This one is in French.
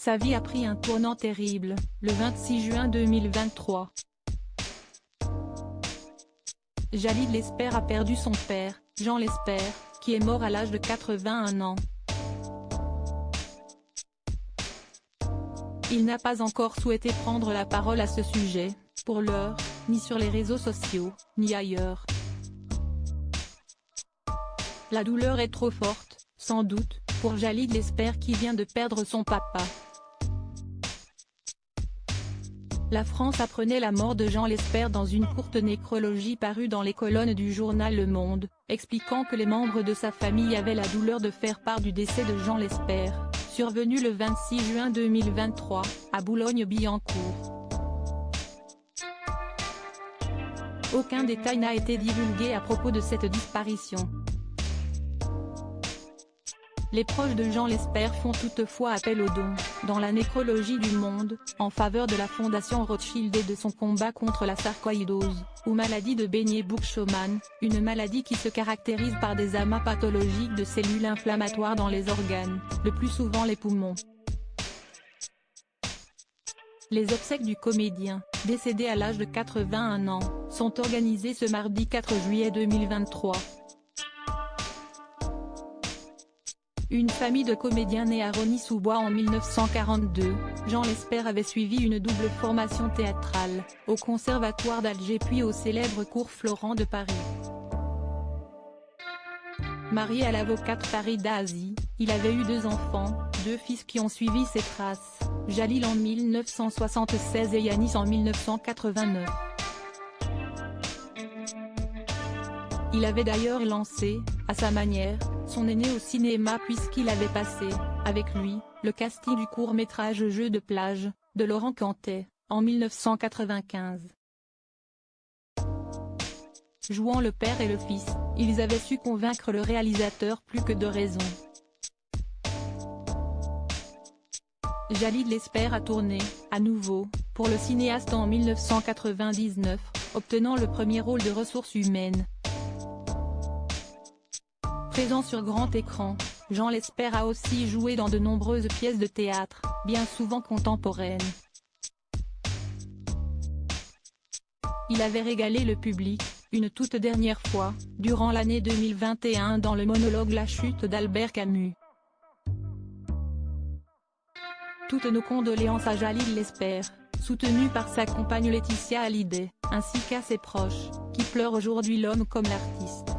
Sa vie a pris un tournant terrible, le 26 juin 2023. Jalid Lesper a perdu son père, Jean Lesper, qui est mort à l'âge de 81 ans. Il n'a pas encore souhaité prendre la parole à ce sujet, pour l'heure, ni sur les réseaux sociaux, ni ailleurs. La douleur est trop forte, sans doute, pour Jalid Lesper qui vient de perdre son papa. La France apprenait la mort de Jean Lesper dans une courte nécrologie parue dans les colonnes du journal Le Monde, expliquant que les membres de sa famille avaient la douleur de faire part du décès de Jean Lesper, survenu le 26 juin 2023, à Boulogne-Billancourt. Aucun détail n'a été divulgué à propos de cette disparition. Les proches de Jean Lesper font toutefois appel aux dons, dans la nécrologie du Monde, en faveur de la Fondation Rothschild et de son combat contre la sarcoïdose, ou maladie de Beigne-Bourg-Schumann, une maladie qui se caractérise par des amas pathologiques de cellules inflammatoires dans les organes, le plus souvent les poumons. Les obsèques du comédien, décédé à l'âge de 81 ans, sont organisées ce mardi 4 juillet 2023. Une famille de comédiens nés à Rosny-sous-Bois en 1942, Jean Lesper avait suivi une double formation théâtrale, au Conservatoire d'Alger puis au célèbre cours Florent de Paris. Marié à l'avocate Farida Azy, il avait eu 2 enfants, 2 fils qui ont suivi ses traces, Jalil en 1976 et Yanis en 1989. Il avait d'ailleurs lancé, à sa manière, son aîné au cinéma puisqu'il avait passé, avec lui, le casting du court-métrage Jeux de plage, de Laurent Cantet, en 1995. Jouant le père et le fils, ils avaient su convaincre le réalisateur plus que de raison. Jalid Lesper a tourné, à nouveau, pour le cinéaste en 1999, obtenant le premier rôle de ressources humaines. Présent sur grand écran, Jean Lesper a aussi joué dans de nombreuses pièces de théâtre, bien souvent contemporaines. Il avait régalé le public, une toute dernière fois, durant l'année 2021 dans le monologue La chute d'Albert Camus. Toutes nos condoléances à Jalid Lesper, soutenu par sa compagne Laetitia Hallyday, ainsi qu'à ses proches, qui pleurent aujourd'hui l'homme comme l'artiste.